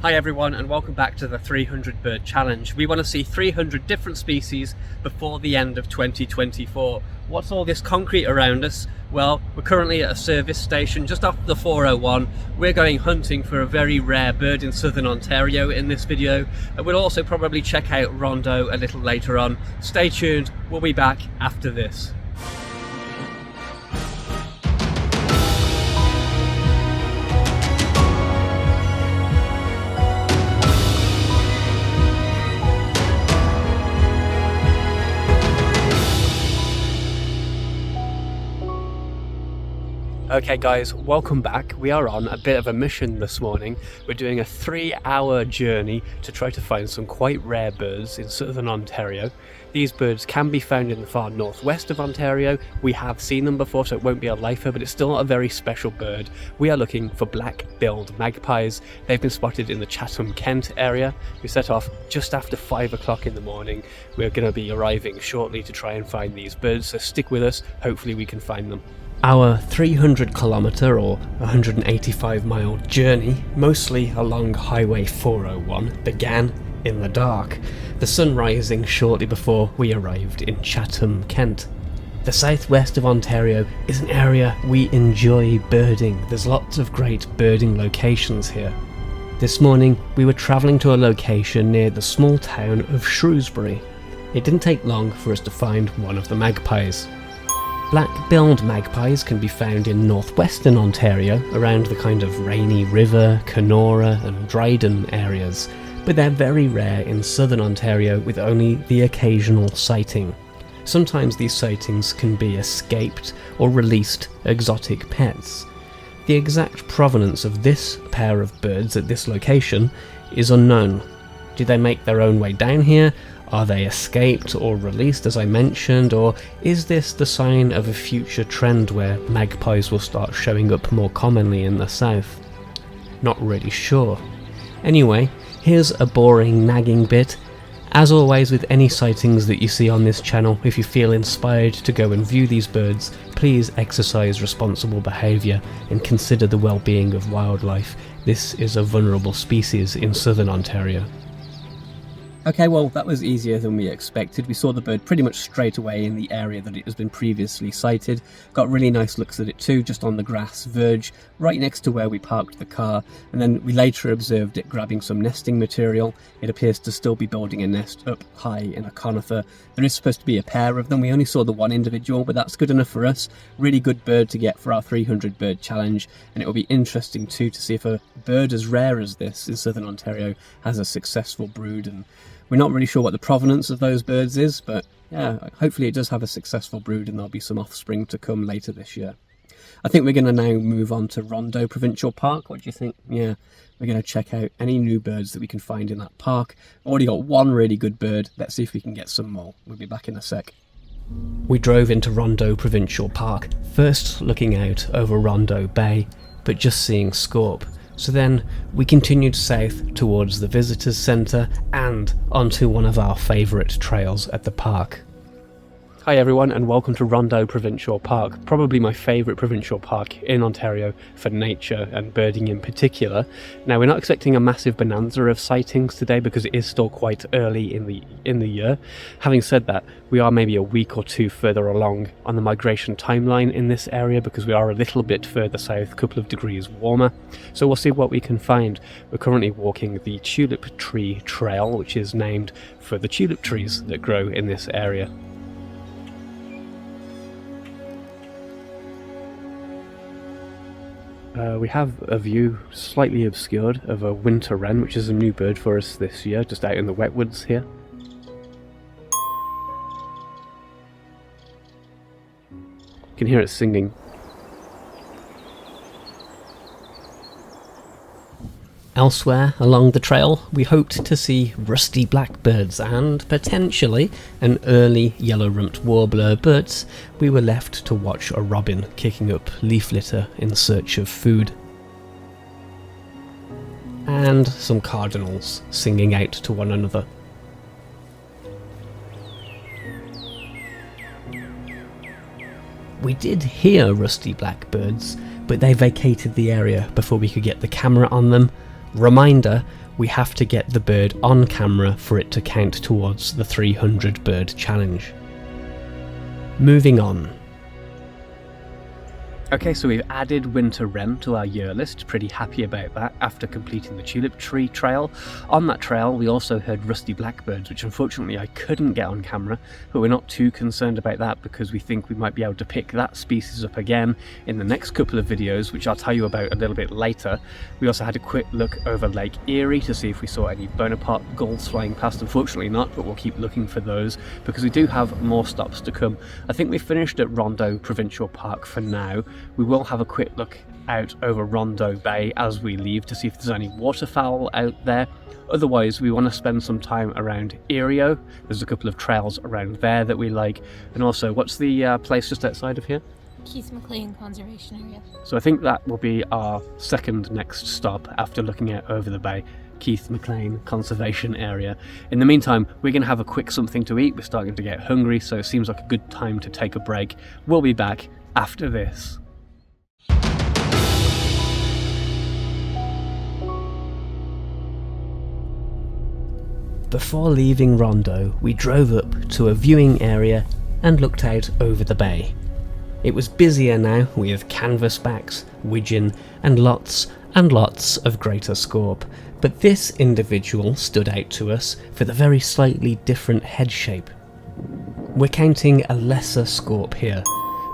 Hi everyone and welcome back to the 300 Bird Challenge. We want to see 300 different species before the end of 2024. What's all this concrete around us? Well, we're currently at a service station just off the 401. We're going hunting for a very rare bird in southern Ontario in this video. And we'll also probably check out Rondeau a little later on. Stay tuned, we'll be back after this. Okay guys, welcome back. We are on a bit of a mission this morning. We're doing a 3-hour journey to try to find some quite rare birds in southern Ontario. These birds can be found in the far northwest of Ontario. We have seen them before, so it won't be a lifer, but it's still a very special bird. We are looking for black-billed magpies. They've been spotted in the Chatham-Kent area. We set off just after 5 o'clock in the morning. We're going to be arriving shortly to try and find these birds, so stick with us. Hopefully we can find them. Our 300 kilometre or 185 mile journey, mostly along Highway 401, began in the dark, the sun rising shortly before we arrived in Chatham-Kent. The southwest of Ontario is an area we enjoy birding. There's lots of great birding locations here. This morning we were travelling to a location near the small town of Shrewsbury. It didn't take long for us to find one of the magpies. Black-billed magpies can be found in northwestern Ontario around the kind of Rainy River, Kenora and Dryden areas, but they're very rare in southern Ontario with only the occasional sighting. Sometimes these sightings can be escaped or released exotic pets. The exact provenance of this pair of birds at this location is unknown. Did they make their own way down here? Are they escaped or released, as I mentioned, or is this the sign of a future trend where magpies will start showing up more commonly in the south? Not really sure. Anyway, here's a boring, nagging bit. As always with any sightings that you see on this channel, if you feel inspired to go and view these birds, please exercise responsible behaviour and consider the well-being of wildlife. This is a vulnerable species in southern Ontario. Okay, well that was easier than we expected. We saw the bird pretty much straight away in the area that it has been previously sighted. Got really nice looks at it too, just on the grass verge, right next to where we parked the car. And then we later observed it grabbing some nesting material. It appears to still be building a nest up high in a conifer. There is supposed to be a pair of them. We only saw the one individual, but that's good enough for us. Really good bird to get for our 300 bird challenge. And it will be interesting too to see if a bird as rare as this in southern Ontario has a successful brood. And we're not really sure what the provenance of those birds is, but yeah, hopefully it does have a successful brood and there'll be some offspring to come later this year. I think we're going to now move on to Rondeau Provincial Park. What do you think? Yeah, we're going to check out any new birds that we can find in that park. Already got one really good bird. Let's see if we can get some more. We'll be back in a sec. We drove into Rondeau Provincial Park, first looking out over Rondeau Bay, but just seeing scaup. So then we continued south towards the visitors centre and onto one of our favourite trails at the park. Hi everyone and welcome to Rondeau Provincial Park, probably my favourite provincial park in Ontario for nature and birding in particular. Now we're not expecting a massive bonanza of sightings today because it is still quite early in the year. Having said that, we are maybe a week or two further along on the migration timeline in this area because we are a little bit further south, a couple of degrees warmer. So we'll see what we can find. We're currently walking the Tulip Tree Trail, which is named for the tulip trees that grow in this area. We have a view slightly obscured of a winter wren, which is a new bird for us this year, just out in the wetwoods here. You can hear it singing. Elsewhere along the trail, we hoped to see rusty blackbirds and, potentially, an early yellow-rumped warbler, but we were left to watch a robin kicking up leaf litter in search of food. And some cardinals singing out to one another. We did hear rusty blackbirds, but they vacated the area before we could get the camera on them. Reminder, we have to get the bird on camera for it to count towards the 300 bird challenge. Moving on. Okay, so we've added winter wren to our year list, pretty happy about that after completing the tulip tree trail. On that trail we also heard rusty blackbirds, which unfortunately I couldn't get on camera, but we're not too concerned about that because we think we might be able to pick that species up again in the next couple of videos, which I'll tell you about a little bit later. We also had a quick look over Lake Erie to see if we saw any Bonaparte gulls flying past. Unfortunately not, but we'll keep looking for those because we do have more stops to come. I think we finished at Rondeau Provincial Park for now. We will have a quick look out over Rondeau Bay as we leave to see if there's any waterfowl out there. Otherwise, we want to spend some time around Erieau. There's a couple of trails around there that we like. And also, what's the place just outside of here? McLean Conservation Area. So I think that will be our second next stop after looking out over the bay. McLean Conservation Area. In the meantime, we're going to have a quick something to eat. We're starting to get hungry, so it seems like a good time to take a break. We'll be back after this. Before leaving Rondeau, we drove up to a viewing area and looked out over the bay. It was busier now with canvasbacks, widgeon and lots of greater scorp, but this individual stood out to us for the very slightly different head shape. We're counting a lesser scorp here.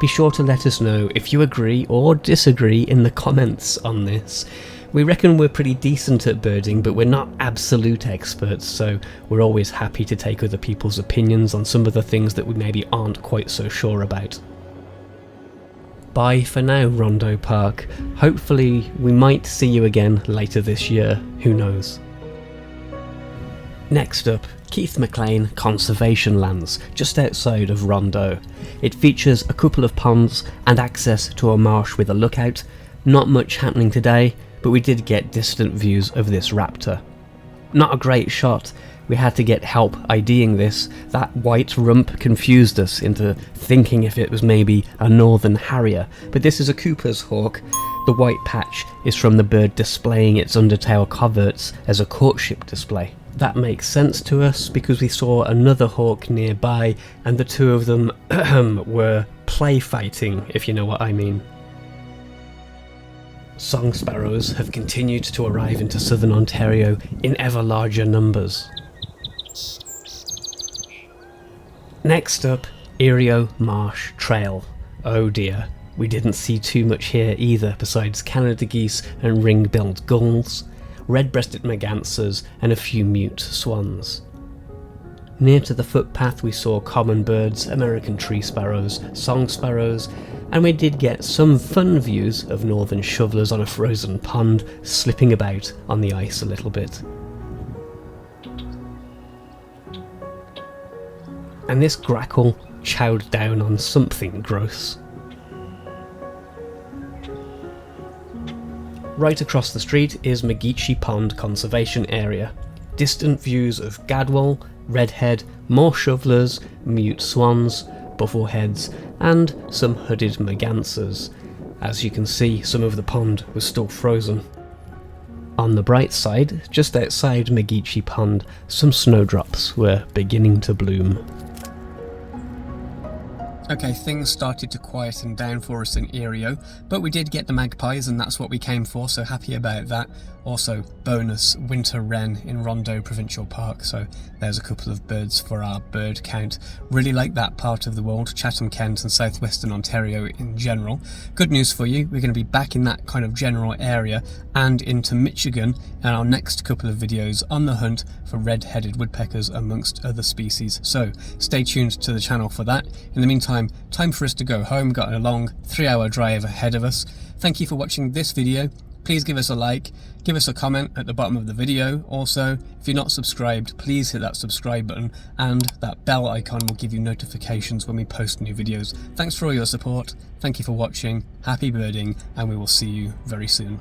Be sure to let us know if you agree or disagree in the comments on this. We reckon we're pretty decent at birding, but we're not absolute experts, so we're always happy to take other people's opinions on some of the things that we maybe aren't quite so sure about. Bye for now, Rondeau Park. Hopefully we might see you again later this year, who knows. Next up, McLean Conservation Lands, just outside of Rondeau. It features a couple of ponds and access to a marsh with a lookout. Not much happening today, but we did get distant views of this raptor. Not a great shot. We had to get help IDing this. That white rump confused us into thinking if it was maybe a northern harrier, but this is a Cooper's hawk. The white patch is from the bird displaying its undertail coverts as a courtship display. That makes sense to us because we saw another hawk nearby and the two of them were play fighting, if you know what I mean. Song sparrows have continued to arrive into southern Ontario in ever larger numbers. Next up, Erieau Marsh Trail. Oh dear, we didn't see too much here either besides Canada geese and ring-billed gulls, red-breasted mergansers and a few mute swans. Near to the footpath we saw common birds, American tree sparrows, song sparrows, and we did get some fun views of northern shovelers on a frozen pond slipping about on the ice a little bit. And this grackle chowed down on something gross. Right across the street is Magpie Pond Conservation Area. Distant views of gadwall, redhead, more shovelers, mute swans, buffleheads, and some hooded mergansers. As you can see, some of the pond was still frozen. On the bright side, just outside Magpie Pond, some snowdrops were beginning to bloom. Okay, things started to quieten down for us in Erieau, but we did get the magpies and that's what we came for, so happy about that. Also, bonus winter wren in Rondeau Provincial Park, so there's a couple of birds for our bird count. Really like that part of the world, Chatham-Kent and southwestern Ontario in general. Good news for you, we're going to be back in that kind of general area and into Michigan in our next couple of videos on the hunt for red-headed woodpeckers amongst other species, so stay tuned to the channel for that. In the meantime, time for us to go home, got a long 3-hour drive ahead of us. Thank you for watching this video. Please give us a like, give us a comment at the bottom of the video. Also, if you're not subscribed, please hit that subscribe button and that bell icon will give you notifications when we post new videos. Thanks for all your support, thank you for watching, happy birding, and we will see you very soon.